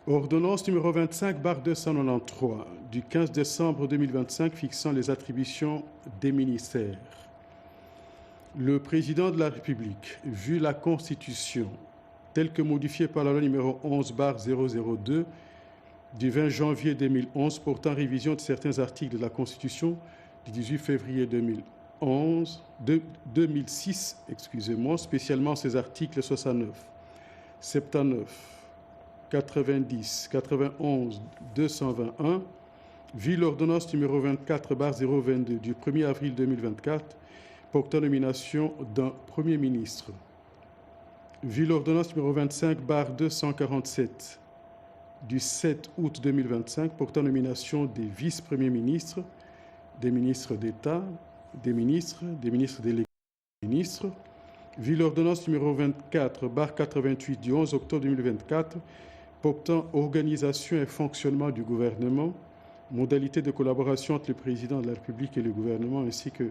Ordonnance numéro 25/293 du 15 décembre 2025 fixant les attributions des ministères. Le président de la République, vu la Constitution telle que modifiée par la loi numéro 11/002 du 20 janvier 2011 portant révision de certains articles de la Constitution du 18 février 2006, spécialement ces articles 69, 79, 90, 91, 221, vu l'ordonnance numéro 24/022 du 1er avril 2024 portant nomination d'un Premier ministre, vu l'ordonnance numéro 25/247 du 7 août 2025 portant nomination des vice-premiers ministres, des ministres d'État, des ministres délégués des ministres, vu l'ordonnance numéro 24/88 du 11 octobre 2024 portant organisation et fonctionnement du gouvernement, modalités de collaboration entre le président de la République et le gouvernement ainsi que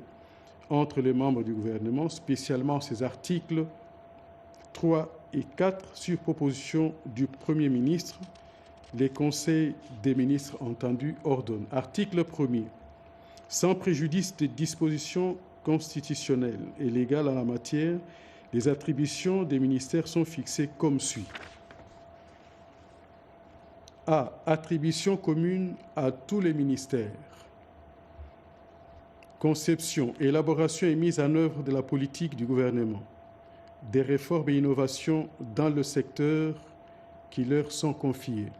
entre les membres du gouvernement, spécialement ces articles 3 et 4 sur proposition du Premier ministre, les conseils des ministres entendus ordonnent. Article 1er. Sans préjudice des dispositions constitutionnelles et légales en la matière, les attributions des ministères sont fixées comme suit. A. Attribution commune à tous les ministères. Conception, élaboration et mise en œuvre de la politique du gouvernement. Des réformes et innovations dans le secteur qui leur sont confiées.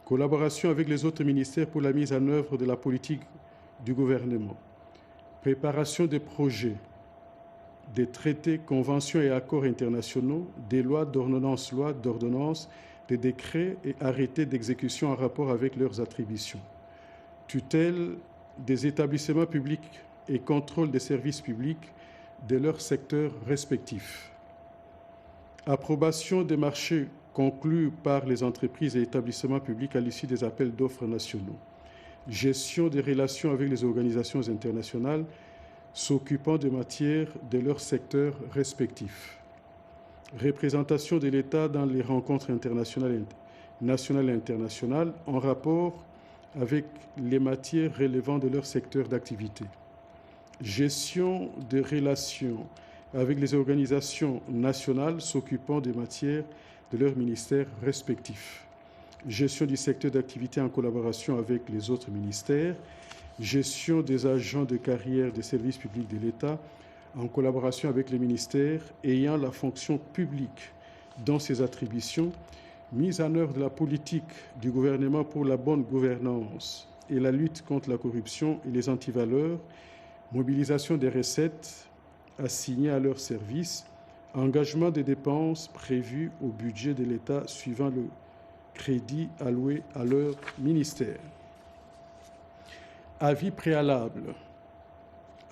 Collaboration avec les autres ministères pour la mise en œuvre de la politique du gouvernement. Préparation des projets, des traités, conventions et accords internationaux, des lois, d'ordonnances, des décrets et arrêtés d'exécution en rapport avec leurs attributions. Tutelle des établissements publics et contrôle des services publics de leurs secteurs respectifs. Approbation des marchés conclus par les entreprises et établissements publics à l'issue des appels d'offres nationaux. Gestion des relations avec les organisations internationales s'occupant de matières de leurs secteurs respectifs. Représentation de l'État dans les rencontres nationales et internationales en rapport avec les matières relevant de leur secteur d'activité. Gestion des relations avec les organisations nationales s'occupant des matières de leurs ministères respectifs. Gestion du secteur d'activité en collaboration avec les autres ministères. Gestion des agents de carrière des services publics de l'État en collaboration avec les ministères ayant la fonction publique dans ses attributions, mise en œuvre de la politique du gouvernement pour la bonne gouvernance et la lutte contre la corruption et les antivaleurs, mobilisation des recettes assignées à leur service, engagement des dépenses prévues au budget de l'État suivant le crédit alloué à leur ministère. Avis préalable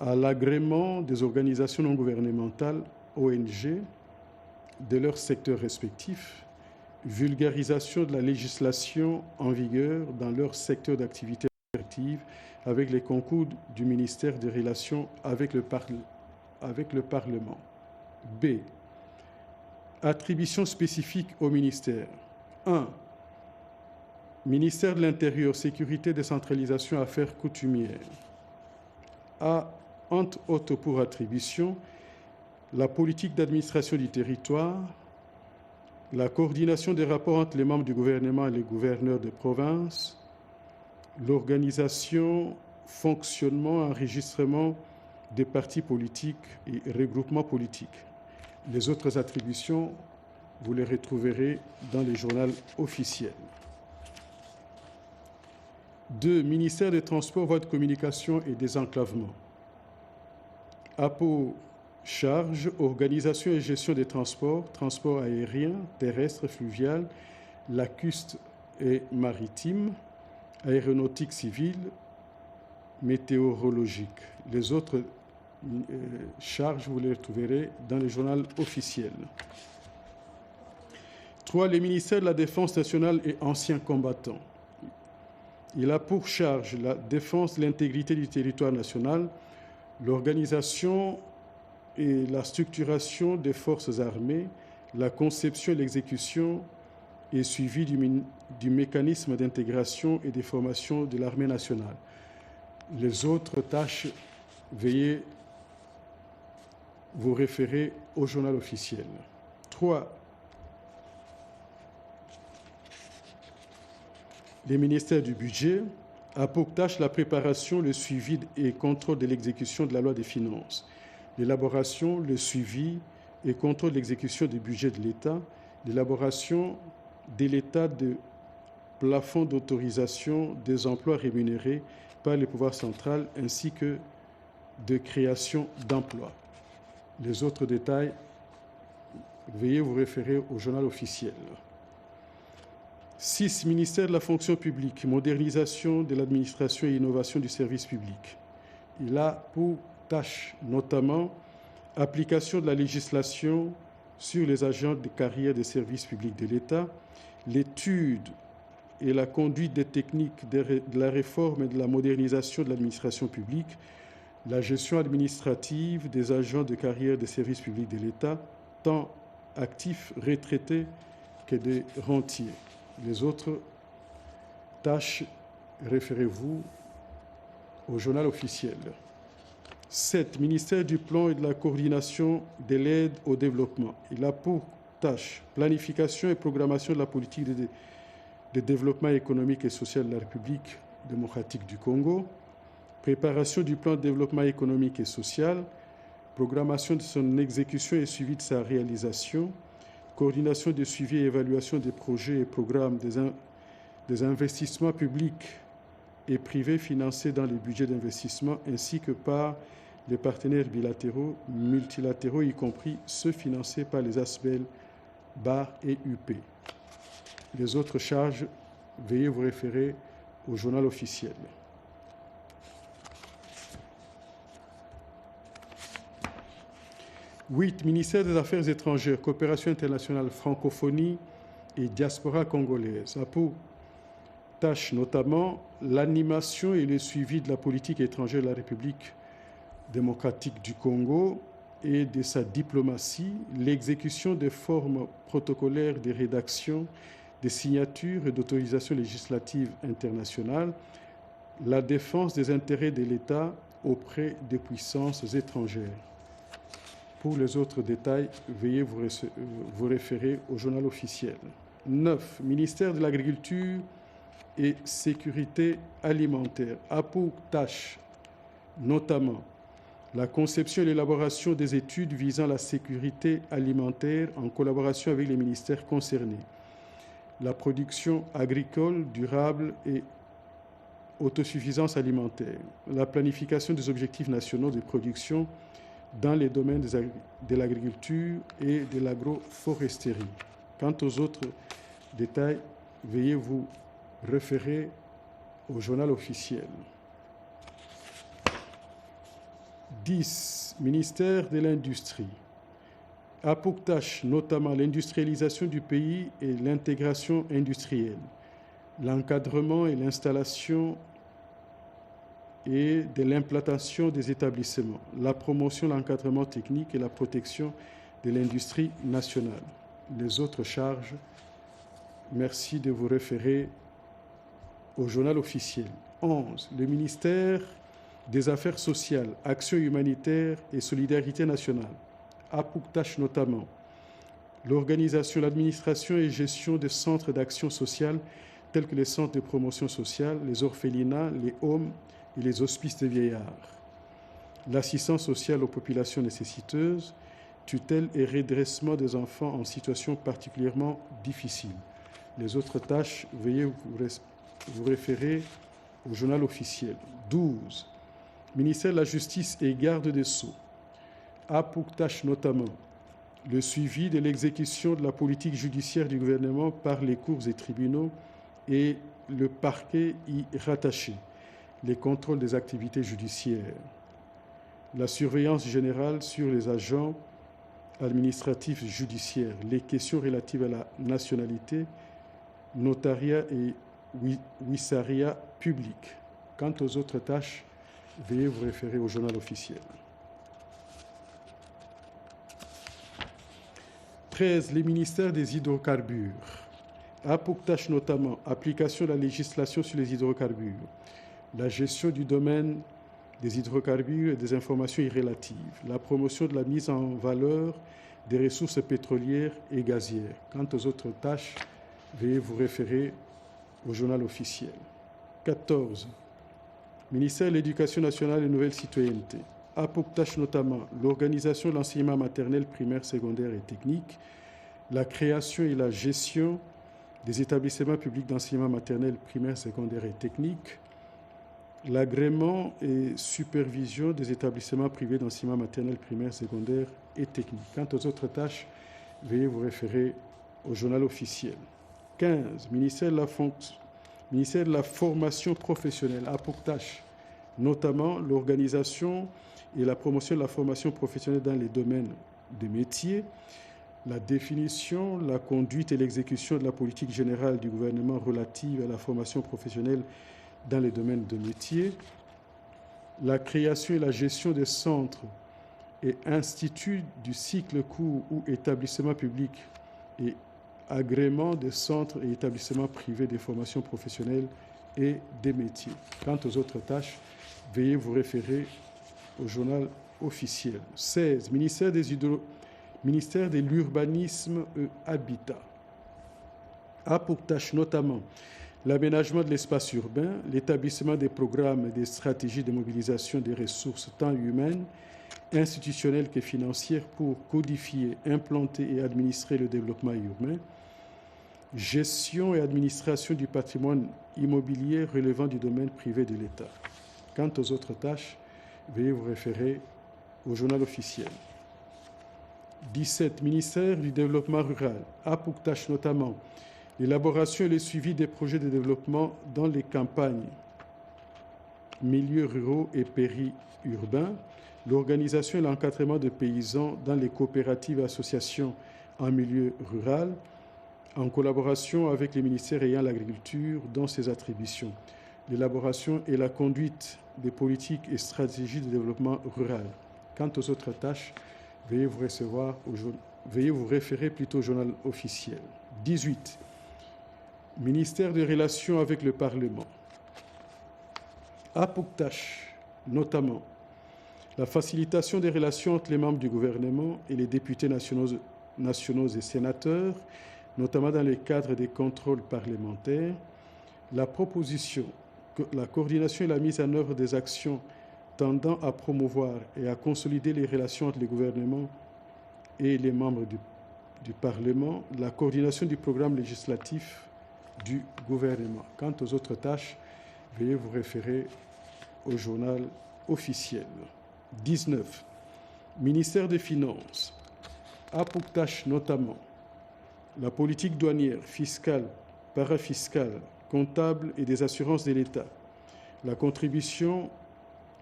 à l'agrément des organisations non gouvernementales, ONG, de leurs secteurs respectifs, vulgarisation de la législation en vigueur dans leur secteur d'activité respective avec les concours du ministère des Relations avec le Parlement. B. Attributions spécifiques au ministère. 1. Ministère de l'Intérieur, Sécurité, Décentralisation, Affaires coutumières. A. Entre autres pour attribution, la politique d'administration du territoire, la coordination des rapports entre les membres du gouvernement et les gouverneurs de province, l'organisation, fonctionnement, enregistrement des partis politiques et regroupements politiques. Les autres attributions, vous les retrouverez dans les journaux officiels. 2. Ministère des Transports, Voies de communication et désenclavement. A pour charge, organisation et gestion des transports, transports aériens, terrestres, fluvial, lacustres et maritimes, aéronautique civile, météorologique. Les autres charges, vous les retrouverez dans les journaux officiels. 3. Les ministères de la Défense nationale et anciens combattants. Il a pour charge la défense de l'intégrité du territoire national, l'organisation et la structuration des forces armées, la conception et l'exécution et suivi du mécanisme d'intégration et des formations de l'armée nationale. Les autres tâches, veuillez vous référer au journal officiel. 3. Les ministères du budget a pour tâche la préparation, le suivi et contrôle de l'exécution de la loi des finances, l'élaboration, le suivi et contrôle de l'exécution du budget de l'État, l'élaboration de l'état de plafond d'autorisation des emplois rémunérés par le pouvoir central ainsi que de création d'emplois. Les autres détails, veuillez vous référer au journal officiel. 6. Ministère de la fonction publique, modernisation de l'administration et innovation du service public. Il a pour tâche notamment application de la législation sur les agents de carrière des services publics de l'État, l'étude et la conduite des techniques de la réforme et de la modernisation de l'administration publique, la gestion administrative des agents de carrière des services publics de l'État, tant actifs, retraités que des rentiers. Les autres tâches, référez-vous au journal officiel. 7. Ministère du Plan et de la coordination de l'aide au développement. Il a pour tâche planification et programmation de la politique de développement économique et social de la République démocratique du Congo, préparation du plan de développement économique et social, programmation de son exécution et suivi de sa réalisation, coordination de suivi et évaluation des projets et programmes des investissements publics et privés financés dans les budgets d'investissement ainsi que par les partenaires bilatéraux, multilatéraux, y compris ceux financés par les ASBEL, BAR et UP. Les autres charges, veuillez vous référer au journal officiel. 8. Ministère des Affaires étrangères, coopération internationale, francophonie et diaspora congolaise a pour tâche notamment l'animation et le suivi de la politique étrangère de la République démocratique du Congo et de sa diplomatie, l'exécution des formes protocolaires de rédaction, des signatures et d'autorisations législatives internationales, la défense des intérêts de l'État auprès des puissances étrangères. Pour les autres détails, veuillez vous référer au journal officiel. 9. Ministère de l'Agriculture et Sécurité alimentaire a pour tâche notamment la conception et l'élaboration des études visant la sécurité alimentaire en collaboration avec les ministères concernés, la production agricole durable et autosuffisance alimentaire, la planification des objectifs nationaux de production dans les domaines de l'agriculture et de l'agroforesterie. Quant aux autres détails, veuillez vous référer au journal officiel. 10. Ministère de l'Industrie a pour tâche notamment l'industrialisation du pays et l'intégration industrielle, l'encadrement et l'installation et de l'implantation des établissements, la promotion, l'encadrement technique et la protection de l'industrie nationale. Les autres charges, merci de vous référer au journal officiel. 11. Le ministère des Affaires sociales, Action humanitaire et solidarité nationale a pour tâche notamment l'organisation, l'administration et gestion des centres d'action sociale tels que les centres de promotion sociale, les orphelinats, les homes et les hospices de vieillards, l'assistance sociale aux populations nécessiteuses, tutelle et redressement des enfants en situation particulièrement difficile. Les autres tâches, veuillez vous référer au journal officiel. 12. Ministère de la Justice et Garde des Sceaux a pour tâche notamment le suivi de l'exécution de la politique judiciaire du gouvernement par les cours et tribunaux et le parquet y rattaché, les contrôles des activités judiciaires, la surveillance générale sur les agents administratifs judiciaires, les questions relatives à la nationalité, notariat et huissariat public. Quant aux autres tâches, veuillez vous référer au journal officiel. 13. Les ministères des hydrocarbures a pour tâche notamment application de la législation sur les hydrocarbures, la gestion du domaine des hydrocarbures et des informations y relatives, la promotion de la mise en valeur des ressources pétrolières et gazières. Quant aux autres tâches, veuillez vous référer au journal officiel. 14. Ministère de l'Éducation nationale et de Nouvelle Citoyenneté a pour tâche notamment l'organisation de l'enseignement maternel, primaire, secondaire et technique, la création et la gestion des établissements publics d'enseignement maternel, primaire, secondaire et technique, l'agrément et supervision des établissements privés d'enseignement maternel, primaire, secondaire et technique. Quant aux autres tâches, veuillez vous référer au journal officiel. 15. Ministère de la formation professionnelle a pour tâche notamment l'organisation et la promotion de la formation professionnelle dans les domaines des métiers, la définition, la conduite et l'exécution de la politique générale du gouvernement relative à la formation professionnelle dans les domaines de métiers, la création et la gestion des centres et instituts du cycle court ou établissements publics et agrément des centres et établissements privés des formations professionnelles et des métiers. Quant aux autres tâches, veuillez vous référer au journal officiel. 16. Ministère de l'Urbanisme et Habitat a pour tâche notamment l'aménagement de l'espace urbain, l'établissement des programmes et des stratégies de mobilisation des ressources tant humaines, institutionnelles que financières pour codifier, implanter et administrer le développement urbain, gestion et administration du patrimoine immobilier relevant du domaine privé de l'État. Quant aux autres tâches, veuillez vous référer au journal officiel. 17. Ministère du Développement rural a pour tâche notamment l'élaboration et le suivi des projets de développement dans les campagnes, milieux ruraux et périurbains, l'organisation et l'encadrement de paysans dans les coopératives et associations en milieu rural, en collaboration avec les ministères ayant l'agriculture dans ses attributions, l'élaboration et la conduite des politiques et stratégies de développement rural. Quant aux autres tâches, veuillez vous référer plutôt au journal officiel. 18. Ministère des Relations avec le Parlement a pour tâche notamment la facilitation des relations entre les membres du gouvernement et les députés nationaux et sénateurs, notamment dans le cadre des contrôles parlementaires, la proposition, la coordination et la mise en œuvre des actions tendant à promouvoir et à consolider les relations entre le gouvernement et les membres du Parlement, la coordination du programme législatif du gouvernement. Quant aux autres tâches, veuillez vous référer au journal officiel. 19. Ministère des Finances a pour tâche notamment la politique douanière, fiscale, parafiscale, comptable et des assurances de l'État, la contribution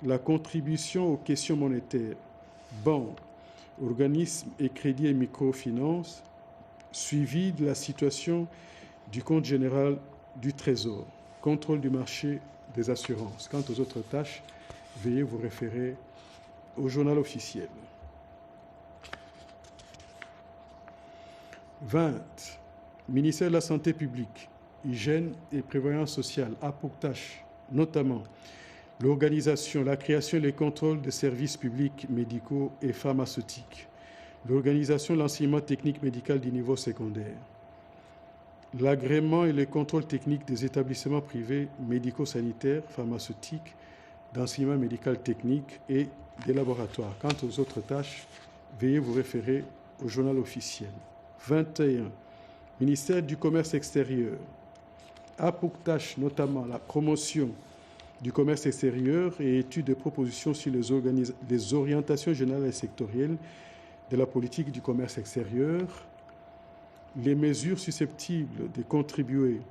aux questions monétaires, banques, organismes et crédits et microfinances, suivi de la situation du compte général du Trésor, contrôle du marché des assurances. Quant aux autres tâches, veuillez vous référer au journal officiel. 20. Ministère de la Santé publique, Hygiène et Prévoyance sociale a pour tâche notamment l'organisation, la création et le contrôle des services publics médicaux et pharmaceutiques, l'organisation de l'enseignement technique médical du niveau secondaire, l'agrément et le contrôle technique des établissements privés médico-sanitaires, pharmaceutiques, d'enseignement médical technique et des laboratoires. Quant aux autres tâches, veuillez vous référer au journal officiel. 21. Ministère du Commerce extérieur a pour tâche notamment la promotion du commerce extérieur et études de propositions sur les orientations générales et sectorielles de la politique du commerce extérieur, les mesures susceptibles de contribuer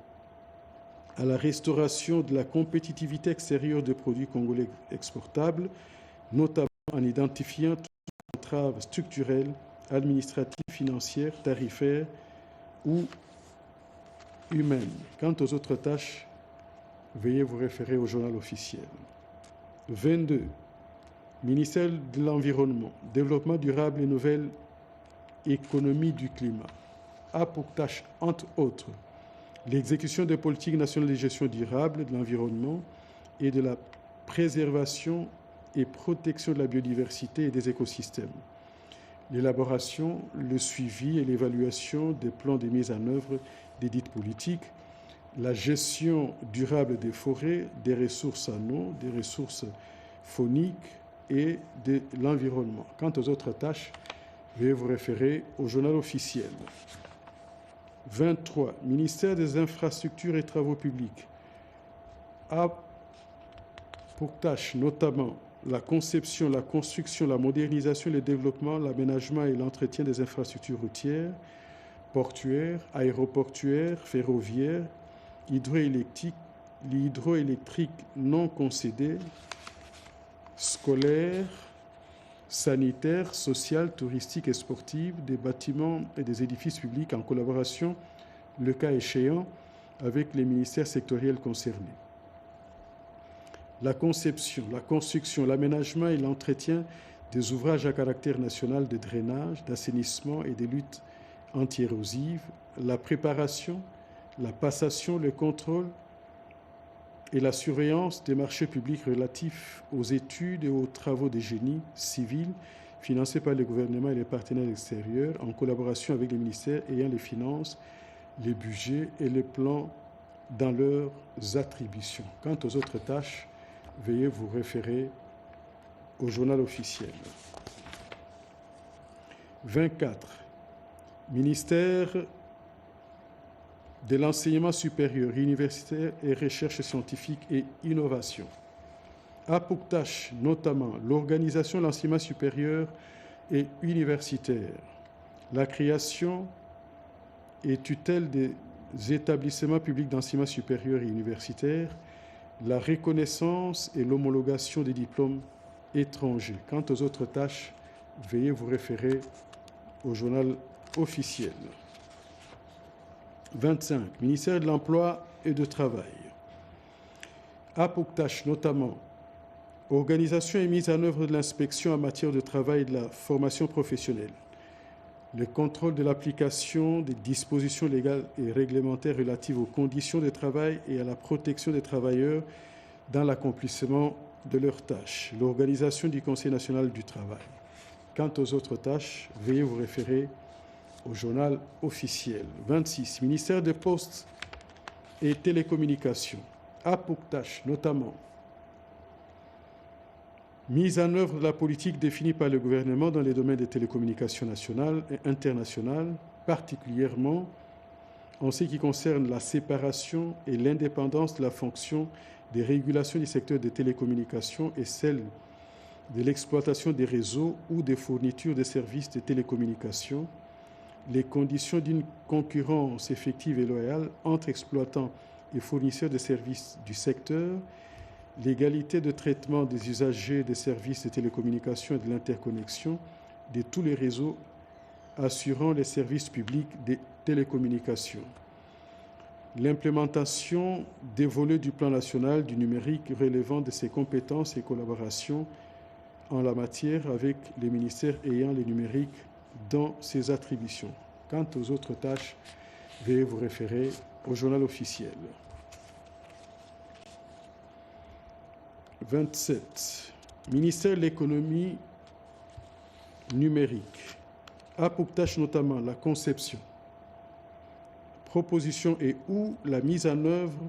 à la restauration de la compétitivité extérieure des produits congolais exportables, notamment en identifiant toutes les entraves structurelles, administratives, financières, tarifaires ou humaines. Quant aux autres tâches, veuillez vous référer au journal officiel. 22. Ministère de l'Environnement, Développement durable et nouvelle économie du climat a pour tâche, entre autres, l'exécution des politiques nationales de gestion durable de l'environnement et de la préservation et protection de la biodiversité et des écosystèmes, l'élaboration, le suivi et l'évaluation des plans de mise en œuvre des dites politiques, la gestion durable des forêts, des ressources en eau, des ressources fauniques et de l'environnement. Quant aux autres tâches, veuillez vous référer au journal officiel. 23. Ministère des Infrastructures et Travaux publics a pour tâche notamment la conception, la construction, la modernisation, le développement, l'aménagement et l'entretien des infrastructures routières, portuaires, aéroportuaires, ferroviaires, hydroélectriques non concédées, scolaires, sanitaires, sociales, touristiques et sportives, des bâtiments et des édifices publics en collaboration, le cas échéant, avec les ministères sectoriels concernés. La conception, la construction, l'aménagement et l'entretien des ouvrages à caractère national de drainage, d'assainissement et de lutte anti-érosive, la préparation, la passation, le contrôle et la surveillance des marchés publics relatifs aux études et aux travaux de génie civil financés par le gouvernement et les partenaires extérieurs en collaboration avec les ministères ayant les finances, les budgets et les plans dans leurs attributions. Quant aux autres tâches, veuillez vous référer au journal officiel. 24. Ministère de l'enseignement supérieur, universitaire et recherche scientifique et innovation a pour tâche notamment l'organisation de l'enseignement supérieur et universitaire, la création et tutelle des établissements publics d'enseignement supérieur et universitaire, la reconnaissance et l'homologation des diplômes étrangers. Quant aux autres tâches, veuillez vous référer au journal officiel. 25. Ministère de l'Emploi et du Travail a pour tâche notamment organisation et mise en œuvre de l'inspection en matière de travail et de la formation professionnelle, le contrôle de l'application des dispositions légales et réglementaires relatives aux conditions de travail et à la protection des travailleurs dans l'accomplissement de leurs tâches, l'organisation du Conseil national du travail. Quant aux autres tâches, veuillez vous référer au journal officiel. 26. Ministère des Postes et Télécommunications a pour tâche notamment mise en œuvre de la politique définie par le gouvernement dans les domaines des télécommunications nationales et internationales, particulièrement en ce qui concerne la séparation et l'indépendance de la fonction des régulations du secteur des télécommunications et celle de l'exploitation des réseaux ou des fournitures de services de télécommunications, les conditions d'une concurrence effective et loyale entre exploitants et fournisseurs de services du secteur, l'égalité de traitement des usagers des services de télécommunications et de l'interconnexion de tous les réseaux assurant les services publics des télécommunications, l'implémentation des volets du plan national du numérique relevant de ses compétences et collaborations en la matière avec les ministères ayant le numérique dans ses attributions. Quant aux autres tâches, veuillez vous référer au journal officiel. 27. Ministère de l'économie numérique a pour tâche notamment la conception, proposition et ou la mise en œuvre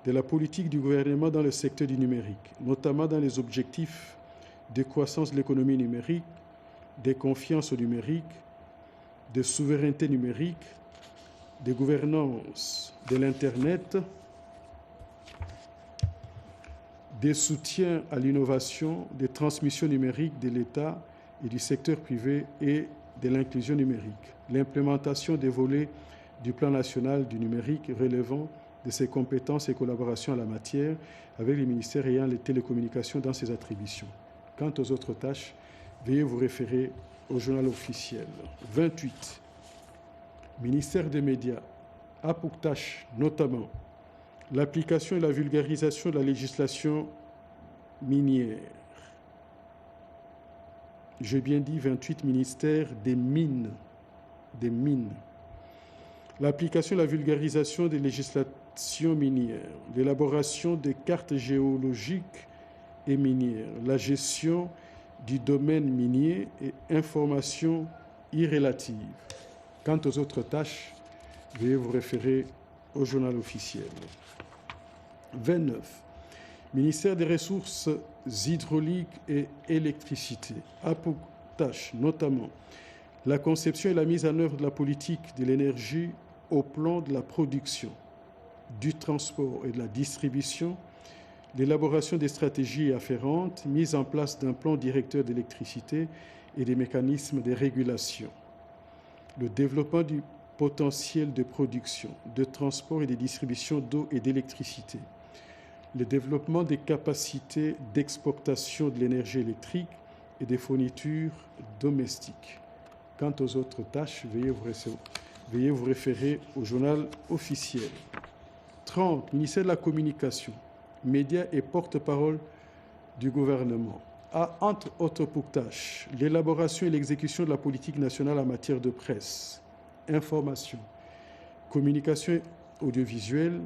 de la politique du gouvernement dans le secteur du numérique, notamment dans les objectifs de croissance de l'économie numérique, de confiance au numérique, de souveraineté numérique, de gouvernance de l'Internet, des soutiens à l'innovation, des transmissions numériques de l'État et du secteur privé et de l'inclusion numérique, l'implémentation des volets du plan national du numérique relevant de ses compétences et collaborations en la matière avec les ministères ayant les télécommunications dans ses attributions. Quant aux autres tâches, veuillez vous référer au journal officiel. 28. Ministère des Médias a pour tâche notamment l'application et la vulgarisation de la législation minière. J'ai bien dit 28, ministère des Mines. l'application et la vulgarisation des législations minières, l'élaboration des cartes géologiques et minières, la gestion du domaine minier et informations irrélatives. Quant aux autres tâches, veuillez vous référer au journal officiel. 29. Ministère des Ressources hydrauliques et électricité a pour tâche notamment la conception et la mise en œuvre de la politique de l'énergie au plan de la production, du transport et de la distribution, l'élaboration des stratégies afférentes, mise en place d'un plan directeur d'électricité et des mécanismes de régulation, le développement du potentiel de production, de transport et de distribution d'eau et d'électricité, le développement des capacités d'exportation de l'énergie électrique et des fournitures domestiques. Quant aux autres tâches, veuillez vous référer au journal officiel. 30. Ministère de la Communication, médias et porte-parole du gouvernement a, entre autres pour tâche, l'élaboration et l'exécution de la politique nationale en matière de presse, information, communication audiovisuelle,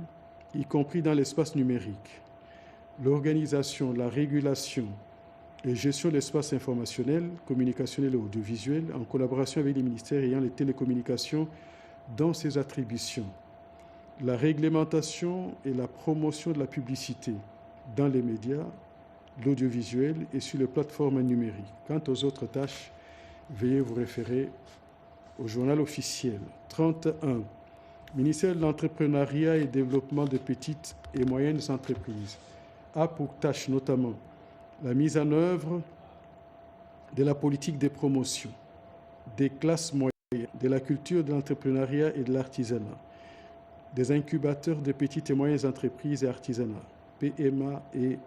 y compris dans l'espace numérique, l'organisation, la régulation et gestion de l'espace informationnel, communicationnel et audiovisuel, en collaboration avec les ministères ayant les télécommunications dans ses attributions, la réglementation et la promotion de la publicité dans les médias, l'audiovisuel et sur les plateformes numériques. Quant aux autres tâches, veuillez vous référer au journal officiel. 31. Ministère de l'Entrepreneuriat et Développement de petites et moyennes entreprises a pour tâche notamment la mise en œuvre de la politique de promotion des classes moyennes, de la culture de l'entrepreneuriat et de l'artisanat, des incubateurs de petites et moyennes entreprises et artisanat, PMA et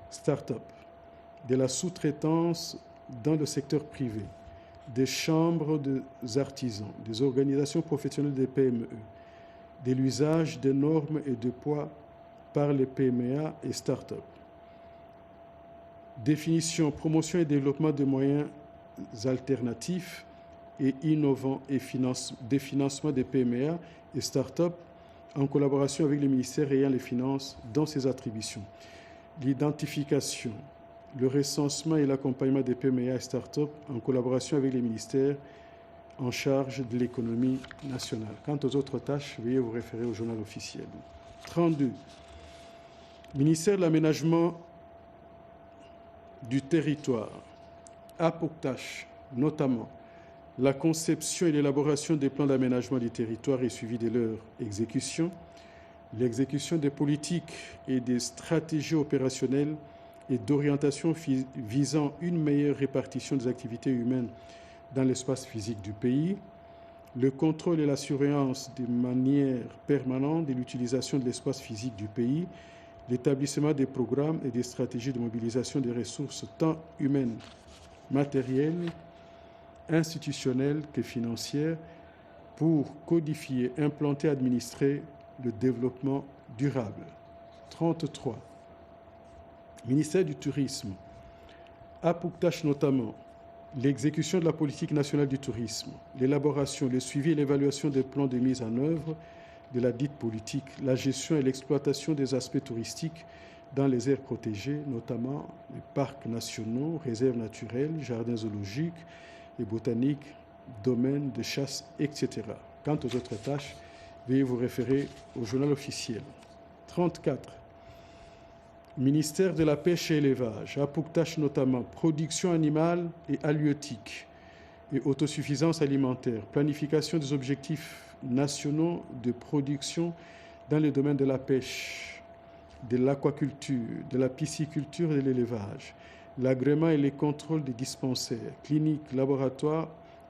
start-up, de la sous-traitance dans le secteur privé, des chambres des artisans, des organisations professionnelles des PME, de l'usage des normes et de poids par les PMA et start-up. Définition, promotion et développement de moyens alternatifs et innovants et des financements des PMA et start-up en collaboration avec les ministères ayant les finances dans ses attributions. L'identification, le recensement et l'accompagnement des PMA et start-up en collaboration avec les ministères en charge de l'économie nationale. Quant aux autres tâches, veuillez vous référer au journal officiel. 32. Ministère de l'Aménagement du territoire a pour tâche notamment la conception et l'élaboration des plans d'aménagement du territoire et suivi de leur exécution, l'exécution des politiques et des stratégies opérationnelles et d'orientation visant une meilleure répartition des activités humaines dans l'espace physique du pays, le contrôle et la surveillance de manière permanente de l'utilisation de l'espace physique du pays, l'établissement des programmes et des stratégies de mobilisation des ressources tant humaines, matérielles, institutionnelles que financières pour codifier, implanter, administrer le développement durable. 33. Ministère du Tourisme a pour tâche notamment l'exécution de la politique nationale du tourisme, l'élaboration, le suivi et l'évaluation des plans de mise en œuvre de la dite politique, la gestion et l'exploitation des aspects touristiques dans les aires protégées, notamment les parcs nationaux, réserves naturelles, jardins zoologiques et botaniques, domaines de chasse, etc. Quant aux autres tâches, veuillez vous référer au journal officiel. 34. Ministère de la Pêche et Élevage a pour tâche notamment production animale et halieutique et autosuffisance alimentaire, planification des objectifs nationaux de production dans les domaines de la pêche, de l'aquaculture, de la pisciculture et de l'élevage, l'agrément et les contrôles des dispensaires, cliniques, laboratoires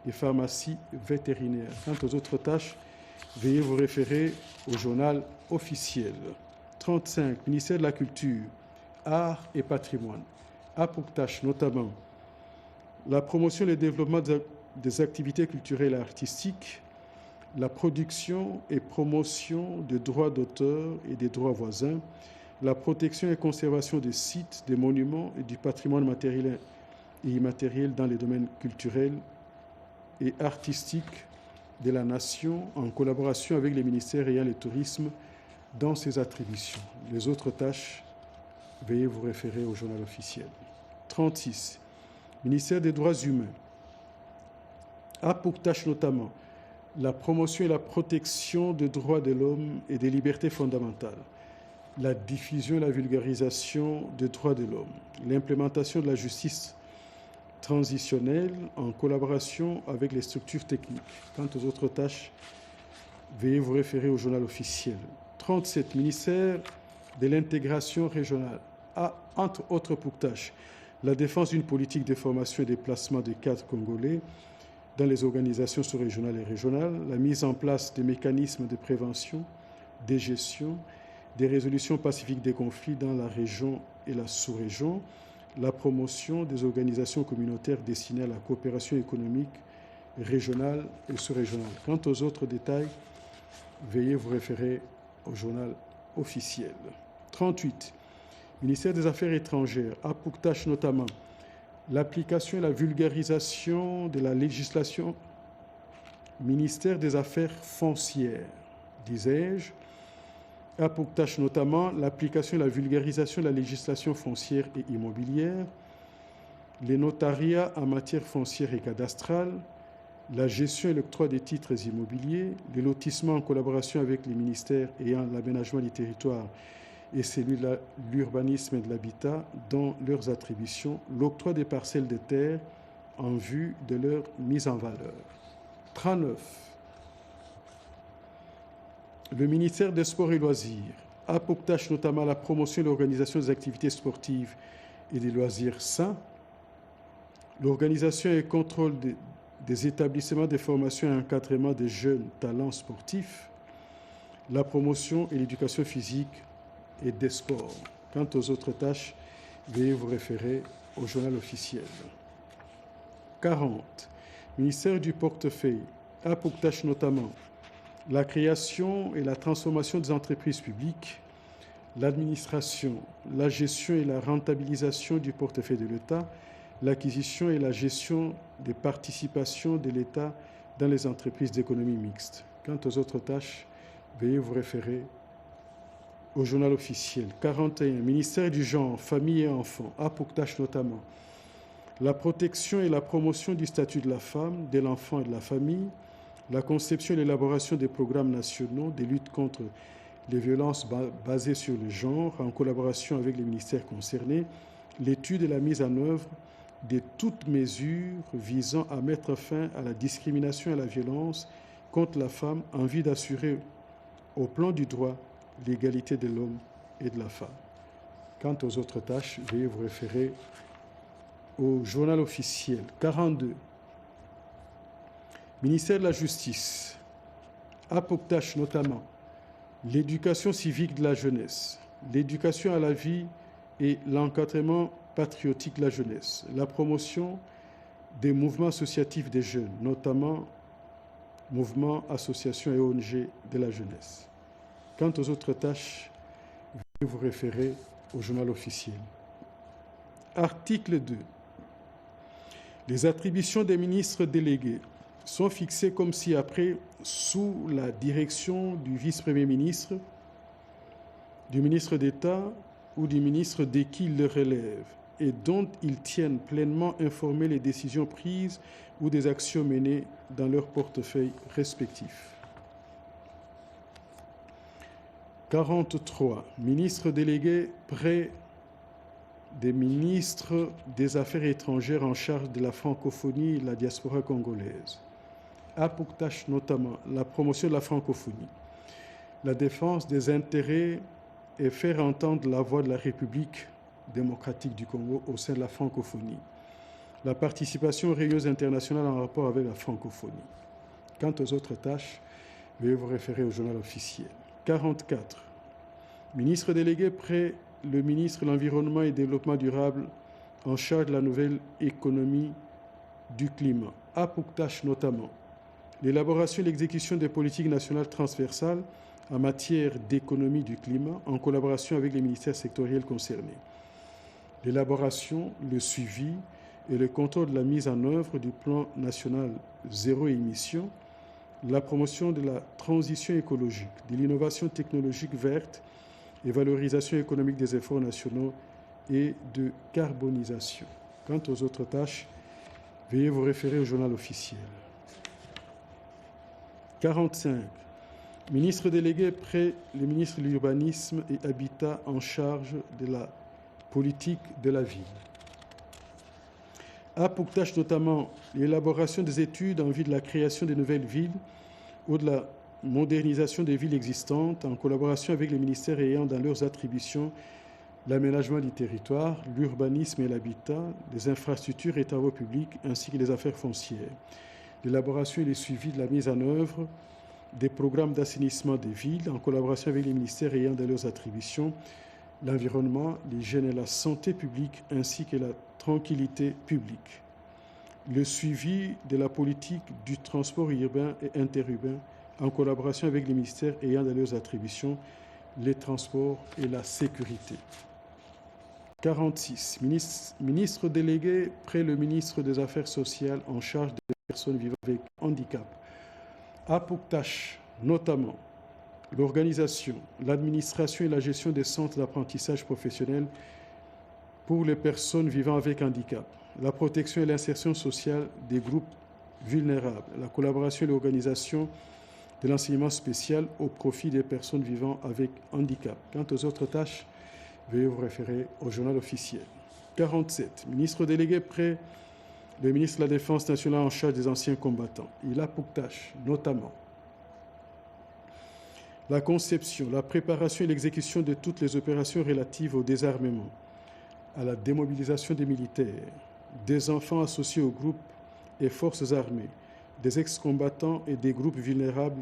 et pharmacies vétérinaires. Quant aux autres tâches, veuillez vous référer au journal officiel. 35. Ministère de la Culture, Arts et Patrimoine a pour tâche notamment la promotion et le développement des activités culturelles et artistiques, la production et promotion des droits d'auteur et des droits voisins, la protection et conservation des sites, des monuments et du patrimoine matériel et immatériel dans les domaines culturels et artistiques de la Nation en collaboration avec les ministères ayant le tourisme dans ses attributions. Les autres tâches, veuillez vous référer au journal officiel. 36. Ministère des droits humains a pour tâche notamment la promotion et la protection des droits de l'homme et des libertés fondamentales, la diffusion et la vulgarisation des droits de l'homme, l'implémentation de la justice transitionnelle en collaboration avec les structures techniques. Quant aux autres tâches, veuillez vous référer au journal officiel. 37. Ministère de l'intégration régionale a, entre autres pour tâches, la défense d'une politique de formation et de placement des cadres congolais dans les organisations sous-régionales et régionales, la mise en place des mécanismes de prévention, de gestion, des résolutions pacifiques des conflits dans la région et la sous-région, la promotion des organisations communautaires destinées à la coopération économique régionale et sous-régionale. Quant aux autres détails, veuillez vous référer au journal officiel. 38. Ministère des Affaires étrangères a pour tâche notamment l'application et la vulgarisation de la législation. Ministère des Affaires foncières, disais-je, a pour tâche notamment l'application et la vulgarisation de la législation foncière et immobilière, les notariats en matière foncière et cadastrale, la gestion et l'octroi des titres immobiliers, les lotissements en collaboration avec les ministères ayant l'aménagement du territoire et celui de l'urbanisme et de l'habitat dans leurs attributions, l'octroi des parcelles de terre en vue de leur mise en valeur. 39. Le ministère des Sports et Loisirs a pour tâche notamment la promotion et l'organisation des activités sportives et des loisirs sains, l'organisation et le contrôle des établissements de formation et encadrement des jeunes talents sportifs, la promotion et l'éducation physique et des sports. Quant aux autres tâches, veuillez vous référer au journal officiel. 40. Ministère du portefeuille a pour tâche notamment la création et la transformation des entreprises publiques, l'administration, la gestion et la rentabilisation du portefeuille de l'État, l'acquisition et la gestion des participations de l'État dans les entreprises d'économie mixte. Quant aux autres tâches, veuillez vous référer au journal officiel. 41. Ministère du genre, famille et enfants a pour tâche notamment la protection et la promotion du statut de la femme, de l'enfant et de la famille, la conception et l'élaboration des programmes nationaux de lutte contre les violences basées sur le genre en collaboration avec les ministères concernés, l'étude et la mise en œuvre de toutes mesures visant à mettre fin à la discrimination et à la violence contre la femme en vue d'assurer au plan du droit l'égalité de l'homme et de la femme. Quant aux autres tâches, veuillez vous référer au journal officiel. 42. Ministère de la Justice a pour tâche notamment l'éducation civique de la jeunesse, l'éducation à la vie et l'encadrement patriotique de la jeunesse, la promotion des mouvements associatifs des jeunes, notamment mouvements, associations et ONG de la jeunesse. Quant aux autres tâches, veuillez vous référer au journal officiel. Article 2. Les attributions des ministres délégués sont fixées comme ci-après sous la direction du vice-premier ministre, du ministre d'État ou du ministre de qui ils le relèvent et dont ils tiennent pleinement informés les décisions prises ou des actions menées dans leur portefeuille respectif. 43. Ministre délégué près des ministres des Affaires étrangères en charge de la francophonie et de la diaspora congolaise a pour tâche notamment la promotion de la francophonie, la défense des intérêts et faire entendre la voix de la République démocratique du Congo au sein de la francophonie, la participation aux réunions internationales en rapport avec la francophonie. Quant aux autres tâches, veuillez vous référer au journal officiel. 44. Ministre délégué près le ministre de l'Environnement et du Développement durable en charge de la nouvelle économie du climat a pour tâche notamment l'élaboration et l'exécution des politiques nationales transversales en matière d'économie du climat en collaboration avec les ministères sectoriels concernés, l'élaboration, le suivi et le contrôle de la mise en œuvre du plan national zéro émission la promotion de la transition écologique, de l'innovation technologique verte et valorisation économique des efforts nationaux et de carbonisation. Quant aux autres tâches, veuillez vous référer au journal officiel. 45. Ministre délégué près le ministre de l'Urbanisme et Habitat en charge de la politique de la ville. A pour tâche notamment l'élaboration des études en vue de la création de nouvelles villes ou de la modernisation des villes existantes en collaboration avec les ministères ayant dans leurs attributions l'aménagement du territoire, l'urbanisme et l'habitat, les infrastructures et travaux publics ainsi que les affaires foncières. L'élaboration et le suivi de la mise en œuvre des programmes d'assainissement des villes en collaboration avec les ministères ayant dans leurs attributions l'environnement, l'hygiène et la santé publique ainsi que la tranquillité publique. Le suivi de la politique du transport urbain et interurbain en collaboration avec les ministères ayant dans leurs attributions les transports et la sécurité. 46. Ministre délégué près le ministre des Affaires sociales en charge des personnes vivant avec handicap. A pour tâche notamment l'organisation, l'administration et la gestion des centres d'apprentissage professionnel pour les personnes vivant avec handicap, la protection et l'insertion sociale des groupes vulnérables, la collaboration et l'organisation de l'enseignement spécial au profit des personnes vivant avec handicap. Quant aux autres tâches, veuillez vous référer au journal officiel. 47. Ministre délégué près le ministre de la Défense nationale en charge des anciens combattants. Il a pour tâche notamment la conception, la préparation et l'exécution de toutes les opérations relatives au désarmement, à la démobilisation des militaires, des enfants associés aux groupes et forces armées, des ex-combattants et des groupes vulnérables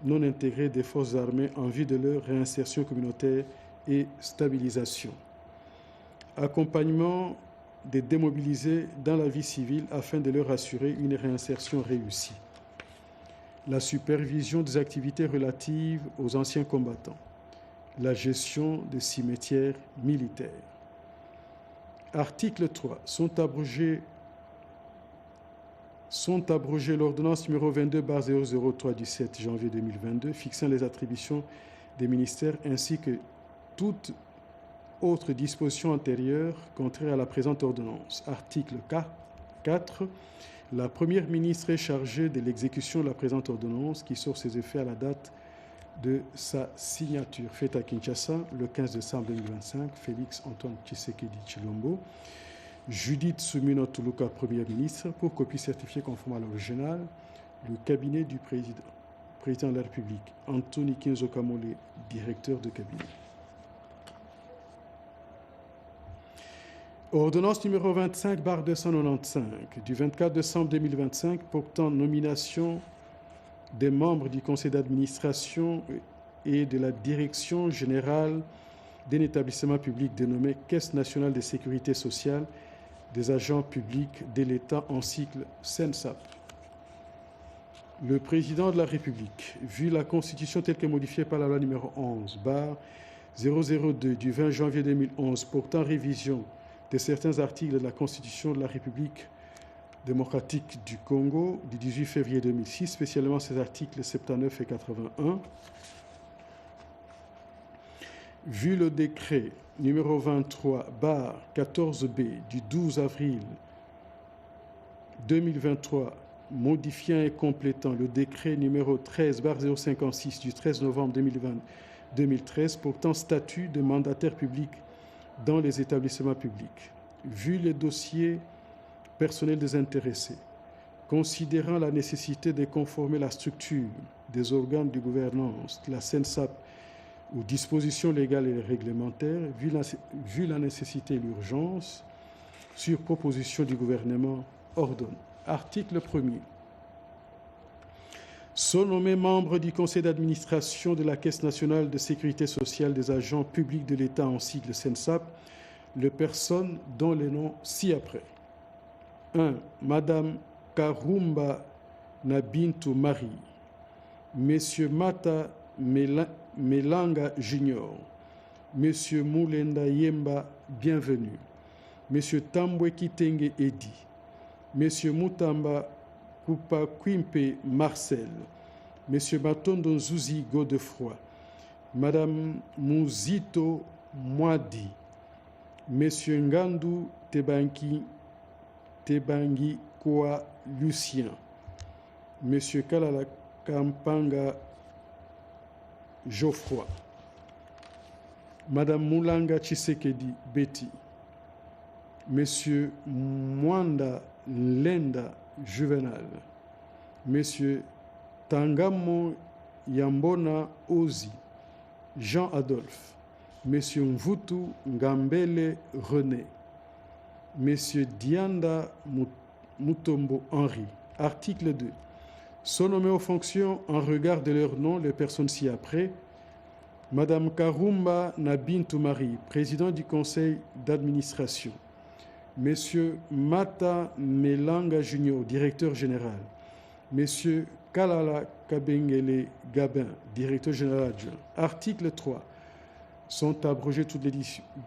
non intégrés des forces armées en vue de leur réinsertion communautaire et stabilisation. Accompagnement des démobilisés dans la vie civile afin de leur assurer une réinsertion réussie. La supervision des activités relatives aux anciens combattants. La gestion des cimetières militaires. Article 3. Sont abrogées l'ordonnance numéro 22/003 du 7 janvier 2022 fixant les attributions des ministères ainsi que toute autre disposition antérieure contraire à la présente ordonnance. Article 4. La Première ministre est chargée de l'exécution de la présente ordonnance qui sort ses effets à la date de sa signature. Faite à Kinshasa le 15 décembre 2025, Félix Antoine Tshisekedi Tshilombo. Judith Suminwa Tuluka, Première ministre, pour copie certifiée conforme à l'original, le cabinet du président de la République, Anthony Kinzo Kamole, directeur de cabinet. Ordonnance numéro 25/295 du 24 décembre 2025 portant nomination des membres du conseil d'administration et de la direction générale d'un établissement public dénommé Caisse nationale de sécurité sociale des agents publics de l'État en cycle CENSAP. Le président de la République, vu la Constitution telle que modifiée par la loi numéro 11/002 du 20 janvier 2011 portant révision de certains articles de la Constitution de la République démocratique du Congo du 18 février 2006, spécialement ses articles 79 et 81, vu le décret numéro 23/14B du 12 avril 2023 modifiant et complétant le décret numéro 13/056 du 13 novembre 2013 portant statut de mandataire public dans les établissements publics, vu les dossiers personnels des intéressés, considérant la nécessité de conformer la structure des organes de gouvernance de la CENSAP aux dispositions légales et réglementaires, vu la nécessité et l'urgence, sur proposition du gouvernement, ordonne. Article 1er. Sont nommés membres du conseil d'administration de la Caisse nationale de sécurité sociale des agents publics de l'État en sigle CENSAP, les personnes dont les noms ci-après. 1. Madame Karumba Nabintu Marie. Monsieur Mata Melanga Junior. Monsieur Moulenda Yemba Bienvenue. Monsieur Tambwe Kitenge Edi. Monsieur Mutamba Kupa Kwimpe Marcel. M. Matondo Nzuzi Godefroy, Mme Muzito Mwadi, M. Ngandu Tebangi Kwa Lucien, M. Kalala Kampanga Geoffroy, Mme Moulanga Tshisekedi Betty, M. Mwanda Lenda Juvenal, M. Tangamo Yambona Ozi, Jean Adolphe, M. Mvutu Ngambele René, M. Dianda Mutombo Henri. Article 2. Sont nommés aux fonctions en regard de leur nom les personnes ci-après. Madame Karumba Nabintou Marie, président du conseil d'administration. Monsieur Mata Melanga Junior, directeur général. Monsieur Kalala Kabengele Gabin, directeur général adjoint. Article 3. Sont abrogées toutes les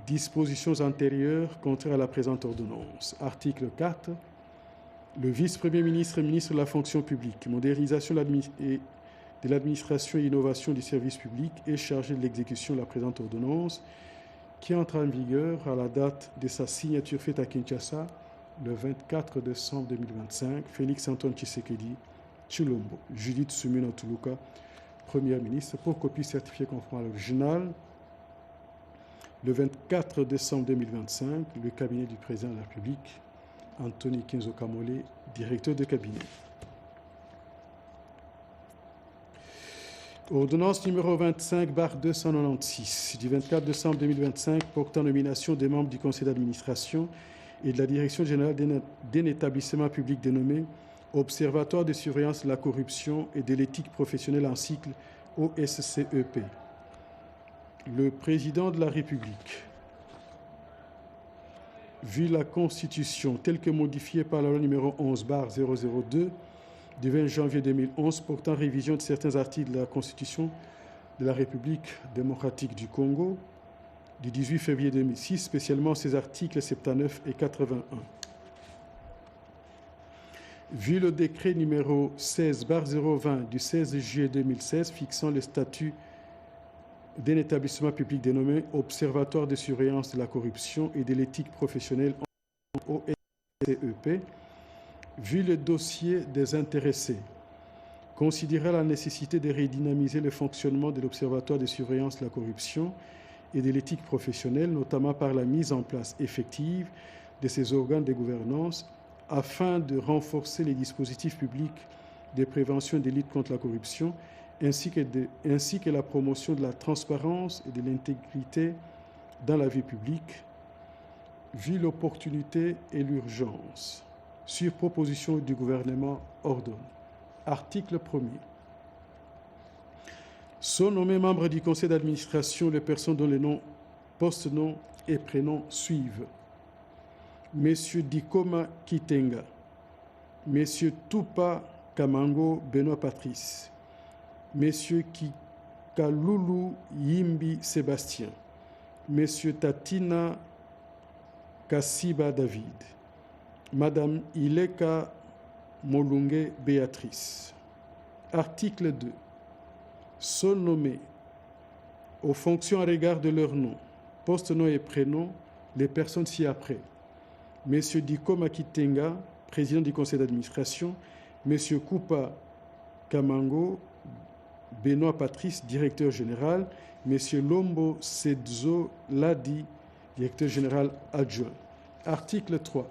dispositions antérieures contraires à la présente ordonnance. Article 4. Le vice-premier ministre et ministre de la fonction publique, modernisation de l'administration et innovation du service public est chargé de l'exécution de la présente ordonnance qui entre en vigueur à la date de sa signature faite à Kinshasa le 24 décembre 2025. Félix Antoine Tshisekedi Tshilombo. Judith Suminwa Tuluka, Première ministre, pour copie certifiée conforme à l'original. Le 24 décembre 2025, le cabinet du président de la République, Anthony Kinzo Kamole, directeur de cabinet. Ordonnance numéro 25/296 du 24 décembre 2025 portant nomination des membres du conseil d'administration et de la direction générale d'un établissement public dénommé Observatoire de surveillance de la corruption et de l'éthique professionnelle en cycle OSCEP. Le président de la République, vu la Constitution telle que modifiée par la loi numéro 11/002 du 20 janvier 2011 portant révision de certains articles de la Constitution de la République démocratique du Congo du 18 février 2006, spécialement ses articles 79 et 81. Vu le décret numéro 16/020 du 16 juillet 2016 fixant le statut d'un établissement public dénommé Observatoire de surveillance de la corruption et de l'éthique professionnelle en OSCEP, vu le dossier des intéressés, considérer la nécessité de redynamiser le fonctionnement de l'Observatoire de surveillance de la corruption et de l'éthique professionnelle, notamment par la mise en place effective de ces organes de gouvernance afin de renforcer les dispositifs publics de prévention et de lutte contre la corruption, ainsi que la promotion de la transparence et de l'intégrité dans la vie publique, vu l'opportunité et l'urgence. Sur proposition du gouvernement, ordonne. Article 1er. Sont nommés membres du conseil d'administration les personnes dont les noms, post-noms et prénoms suivent. Messieurs Dikoma Kitenga, Messieurs Tupa Kamango Benoît Patrice, Messieurs Kikalulu Yimbi Sébastien, Messieurs Tatina Kassiba David, Madame Ileka Molunge Béatrice. Article 2. Sont nommés aux fonctions à regard de leur nom, post-nom et prénom, les personnes ci-après. Messieurs Dikoma Kitenga, président du conseil d'administration, Messieurs Kupa Kamango Benoît Patrice, directeur général, Messieurs Lombo Sedzo Ladi, directeur général adjoint. Article 3.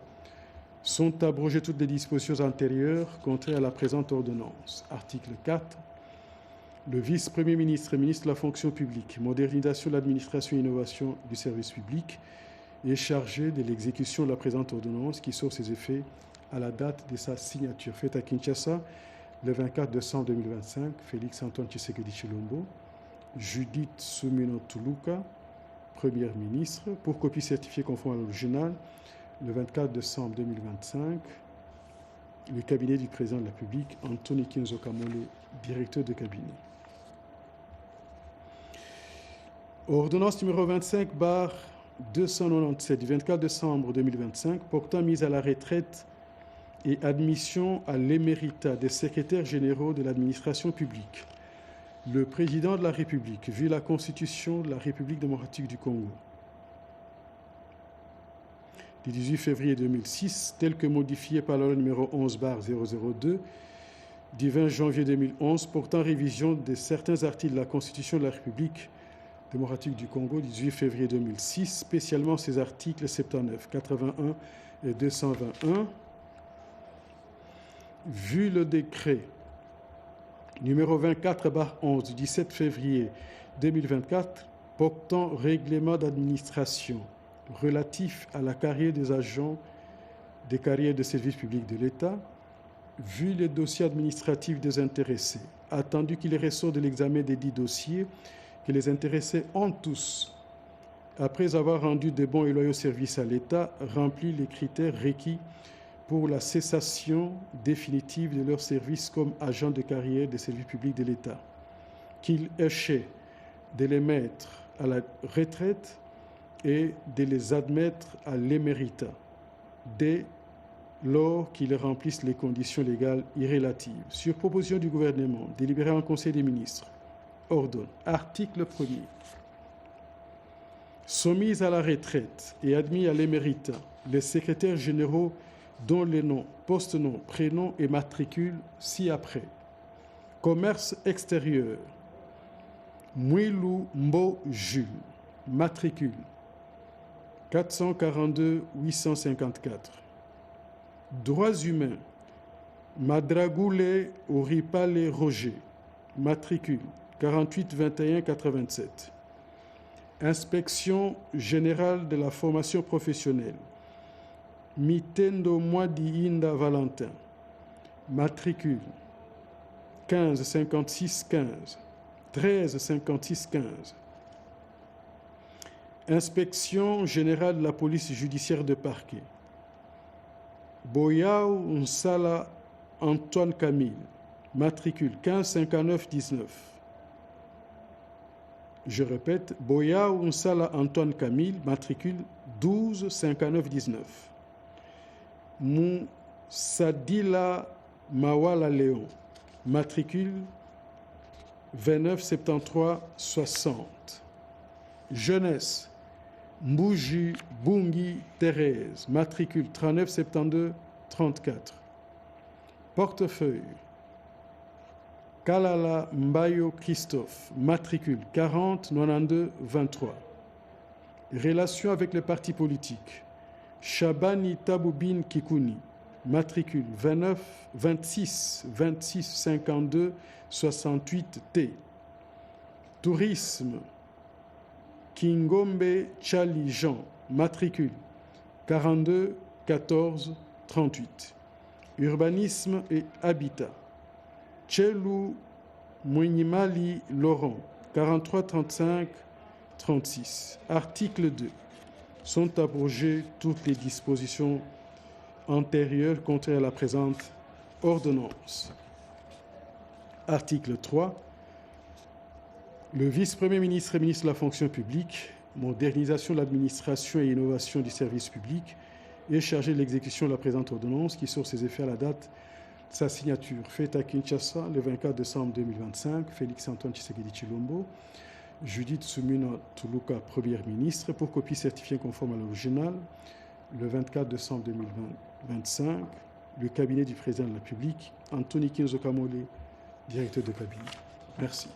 Sont abrogées toutes les dispositions antérieures contraires à la présente ordonnance. Article 4. Le vice-premier ministre et ministre de la fonction publique, modernisation de l'administration et innovation du service public, est chargé de l'exécution de la présente ordonnance qui sort ses effets à la date de sa signature, faite à Kinshasa le 24 décembre 2025. Félix Antoine Tshisekedi Tshilombo, Judith Suminwa Tuluka, Première ministre, pour copie certifiée conforme à l'original, le 24 décembre 2025, le cabinet du président de la République, Anthony Kinzo Kamole, directeur de cabinet. Ordonnance numéro 25/297 du 24 décembre 2025 portant mise à la retraite et admission à l'éméritat des secrétaires généraux de l'administration publique. Le président de la République, vu la Constitution de la République démocratique du Congo, du 18 février 2006, tel que modifié par la loi numéro 11/002, du 20 janvier 2011, portant révision de certains articles de la Constitution de la République démocratique du Congo, du 18 février 2006, spécialement ces articles 79, 81 et 221, vu le décret numéro 24/11 du 17 février 2024 portant règlement d'administration relatif à la carrière des agents des carrières de services publics de l'État, vu les dossiers administratifs des intéressés, attendu qu'il est ressort de l'examen des dits dossiers que les intéressés ont tous, après avoir rendu de bons et loyaux services à l'État, rempli les critères requis pour la cessation définitive de leur service comme agents de carrière des services publics de l'État, qu'il échait de les mettre à la retraite et de les admettre à l'éméritat, dès lors qu'ils remplissent les conditions légales irrélatives. Sur proposition du gouvernement, délibéré en Conseil des ministres, ordonne, article 1er, soumis à la retraite et admis à l'éméritat, les secrétaires généraux dont les noms, poste-nom, prénom et matricule ci-après. Commerce extérieur, Mouilou Mbo Jules, matricule 442 854. Droits humains, Madragoulé Oripale Roger, matricule 48 21 87. Inspection générale de la formation professionnelle, Mitendo Mwadi Inda Valentin, matricule 15 56 15, 13 56 15. Inspection générale de la police judiciaire de parquet, Boyao Nsala Antoine Camille, matricule 15 59 19. Je répète, Boyao Nsala Antoine Camille, matricule 12 59 19. Moussadila Mawala Léon, matricule 29 73 60. Jeunesse, Mbouji Bungi Thérèse, matricule 39 72 34. Portefeuille, Kalala Mbayo Christophe, matricule 40 92 23. Relations avec les partis politiques, Shabani Taboubine Kikouni, matricule 26 52 68 T. Tourisme, Kingombe Chali Jean, matricule 42 14 38. Urbanisme et habitat, Tchelou Mouinimali Laurent, 43 35 36. Article 2. Sont abrogées toutes les dispositions antérieures contraires à la présente ordonnance. Article 3. Le vice-premier ministre et ministre de la fonction publique, modernisation de l'administration et innovation du service public, est chargé de l'exécution de la présente ordonnance qui sort ses effets à la date de sa signature. Faite à Kinshasa le 24 décembre 2025, Félix Antoine Tshisekedi Tshilombo, Judith Soumina Tuluka, Première ministre, pour copie certifiée conforme à l'original, le 24 décembre 2025, le cabinet du président de la République, Anthony Kinzo Kamole, directeur de cabinet. Merci.